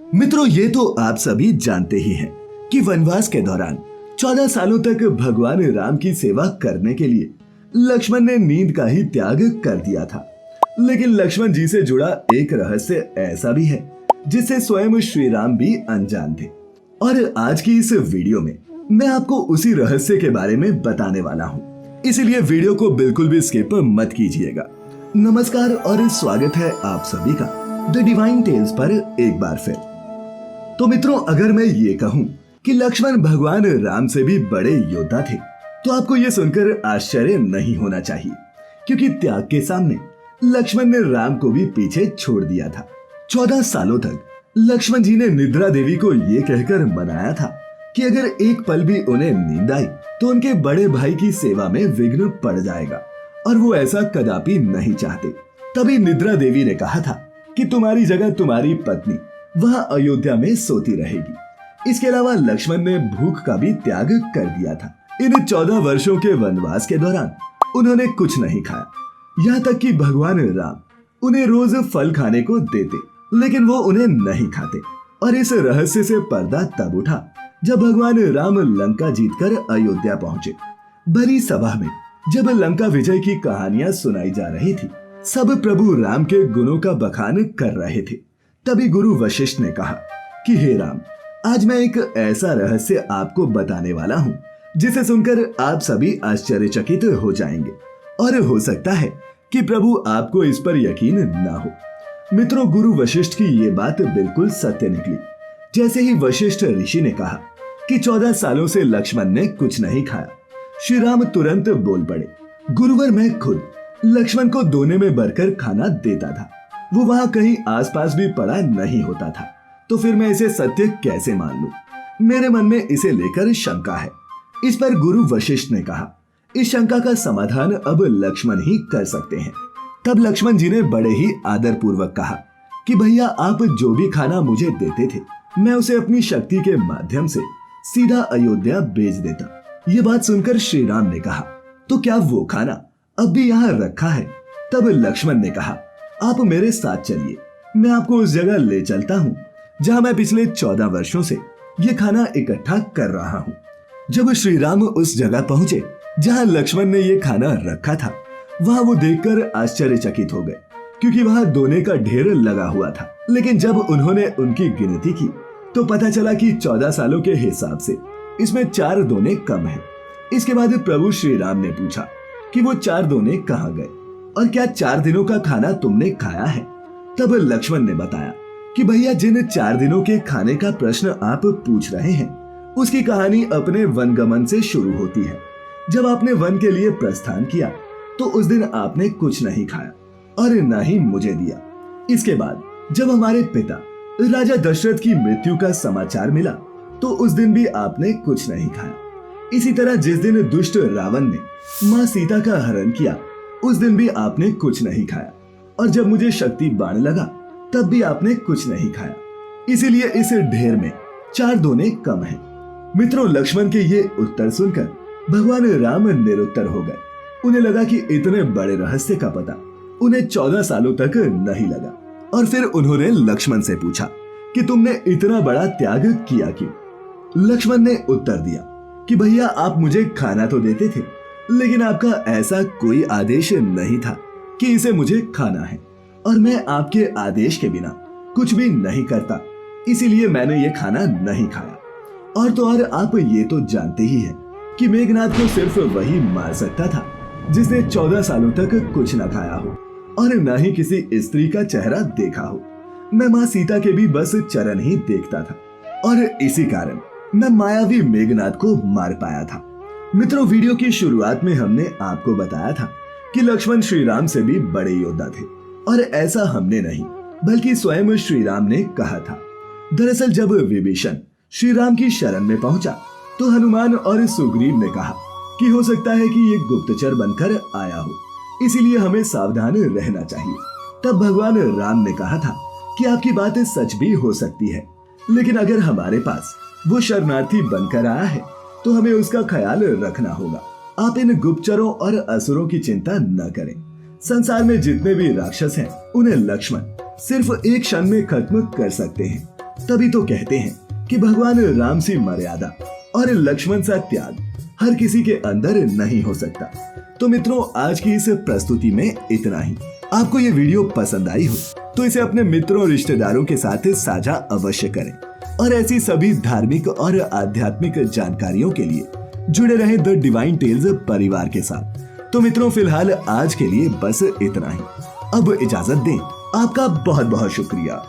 मित्रों, ये तो आप सभी जानते ही हैं कि वनवास के दौरान 14 सालों तक भगवान राम की सेवा करने के लिए लक्ष्मण ने नींद का ही त्याग कर दिया था। लेकिन लक्ष्मण जी से जुड़ा एक रहस्य ऐसा भी है जिससे स्वयं श्री राम भी अनजान थे। और आज की इस वीडियो में मैं आपको उसी रहस्य के बारे में बताने वाला हूँ, इसीलिए वीडियो को बिल्कुल भी स्किप मत कीजिएगा। नमस्कार और स्वागत है आप सभी का द डिवाइन टेल्स पर एक बार फिर। तो मित्रों, अगर मैं ये कहूं कि लक्ष्मण भगवान राम से भी बड़े योद्धा थे तो आपको ये सुनकर आश्चर्य नहीं होना चाहिए, क्योंकि त्याग के सामने लक्ष्मण ने राम को भी पीछे छोड़ दिया था। 14 सालों तक लक्ष्मण जी ने निद्रा देवी को ये कहकर मनाया था कि अगर एक पल भी उन्हें नींद आई तो उनके बड़े भाई की सेवा में विघ्न पड़ जाएगा, और वो ऐसा कदापि नहीं चाहते। तभी निद्रा देवी ने कहा था कि तुम्हारी जगह तुम्हारी पत्नी वहां अयोध्या में सोती रहेगी। इसके अलावा लक्ष्मण ने भूख का भी त्याग कर दिया था। इन 14 वर्षों के वनवास के दौरान उन्होंने कुछ नहीं खाया, यहाँ तक कि भगवान राम उन्हें रोज फल खाने को देते, लेकिन वो उन्हें नहीं खाते। और इस रहस्य से पर्दा तब उठा जब भगवान राम लंका जीतकर अयोध्या पहुंचे। भरी सभा में जब लंका विजय की कहानियां सुनाई जा रही थी, सब प्रभु राम के गुणों का बखान कर रहे थे। तभी गुरु वशिष्ठ ने कहा कि हे राम, आज मैं एक ऐसा रहस्य आपको बताने वाला हूँ जिसे सुनकर आप सभी आश्चर्यचकित हो जाएंगे, और हो सकता है कि प्रभु आपको इस पर यकीन ना हो। मित्रों, गुरु वशिष्ठ की ये बात बिल्कुल सत्य निकली। जैसे ही वशिष्ठ ऋषि ने कहा कि 14 सालों से लक्ष्मण ने कुछ नहीं खाया, श्री राम तुरंत बोल पड़े, गुरुवर, मैं खुद लक्ष्मण को दोने में भरकर खाना देता था। वो वहां कहीं आसपास भी पड़ा नहीं होता था, तो फिर मैं इसे सत्य कैसे मान लूं? मेरे मन में इसे लेकर शंका है। इस पर गुरु वशिष्ठ ने कहा, इस शंका का समाधान अब लक्ष्मण ही कर सकते हैं। तब लक्ष्मण जी ने बड़े ही आदर पूर्वक कहा कि भैया, आप जो भी खाना मुझे देते थे मैं उसे अपनी शक्ति के माध्यम से सीधा अयोध्या भेज देता। ये बात सुनकर श्री राम ने कहा, तो क्या वो खाना अब भी यहाँ रखा है? तब लक्ष्मण ने कहा, आप मेरे साथ चलिए, मैं आपको उस जगह ले चलता हूँ जहाँ मैं पिछले 14 वर्षों से ये खाना इकट्ठा कर रहा हूँ। जब श्री राम उस जगह पहुंचे जहाँ लक्ष्मण ने ये खाना रखा था, वहाँ वो देखकर आश्चर्यचकित हो गए, क्योंकि वहाँ दोने का ढेर लगा हुआ था। लेकिन जब उन्होंने उनकी गिनती की तो पता चला कि 14 सालों के हिसाब से इसमें 4 दोने कम हैं। इसके बाद प्रभु श्री राम ने पूछा कि वो 4 दोने कहाँ गए और क्या 4 दिनों का खाना तुमने खाया है? तब लक्ष्मण ने बताया कि भैया, जिन 4 दिनों के खाने का प्रश्न आप पूछ रहे हैं उसकी कहानी अपने वनगमन से शुरू होती है। जब आपने वन के लिए प्रस्थान किया तो उस दिन आपने कुछ नहीं खाया और न ही मुझे दिया। इसके बाद जब हमारे पिता राजा दशरथ की मृत्यु का समाचार मिला तो उस दिन भी आपने कुछ नहीं खाया। इसी तरह जिस दिन दुष्ट रावण ने माँ सीता का हरण किया उस दिन भी आपने कुछ नहीं खाया, और जब मुझे शक्ति बाण लगा तब भी आपने कुछ नहीं खाया। इसीलिए इस ढेर में 4 दोने कम हैं। मित्रों, लक्ष्मण के ये उत्तर सुनकर भगवान राम निरुत्तर हो गए। उन्हें लगा कि इतने बड़े रहस्य का पता उन्हें 14 सालों तक नहीं लगा, और फिर उन्होंने लक्ष्मण से पूछा कि तुमने इतना बड़ा त्याग किया क्यों? लक्ष्मण ने उत्तर दिया कि भैया, आप मुझे खाना तो देते थे, लेकिन आपका ऐसा कोई आदेश नहीं था कि इसे मुझे खाना है, और मैं आपके आदेश के बिना कुछ भी नहीं करता, इसीलिए मैंने ये खाना नहीं खाया। और तो और आप ये तो जानते ही हैं कि मेघनाद को सिर्फ वही मार सकता था जिसने 14 सालों तक कुछ न खाया हो और न ही किसी स्त्री का चेहरा देखा हो। मैं माँ सीता के भी बस चरण ही देखता था, और इसी कारण मैं मायावी मेघनाद को मार पाया था। मित्रों, वीडियो की शुरुआत में हमने आपको बताया था कि लक्ष्मण श्री राम से भी बड़े योद्धा थे, और ऐसा हमने नहीं बल्कि स्वयं श्री राम ने कहा था। दरअसल जब विभीषण श्री राम की शरण में पहुंचा तो हनुमान और सुग्रीव ने कहा कि हो सकता है कि ये गुप्तचर बनकर आया हो, इसीलिए हमें सावधान रहना चाहिए। तब भगवान राम ने कहा था कि आपकी बात सच भी हो सकती है, लेकिन अगर हमारे पास वो शरणार्थी बनकर आया है तो हमें उसका ख्याल रखना होगा। आप इन गुप्तचरों और असुरों की चिंता न करें। संसार में जितने भी राक्षस हैं उन्हें लक्ष्मण सिर्फ एक क्षण में खत्म कर सकते हैं। तभी तो कहते हैं कि भगवान राम सी मर्यादा और लक्ष्मण सा त्याग हर किसी के अंदर नहीं हो सकता। तो मित्रों, आज की इस प्रस्तुति में इतना ही। आपको ये वीडियो पसंद आई हो तो इसे अपने मित्रों और रिश्तेदारों के साथ साझा अवश्य करें और ऐसी सभी धार्मिक और आध्यात्मिक जानकारियों के लिए जुड़े रहें द डिवाइन टेल्स परिवार के साथ। तो मित्रों, फिलहाल आज के लिए बस इतना ही। अब इजाजत दें। आपका बहुत बहुत शुक्रिया।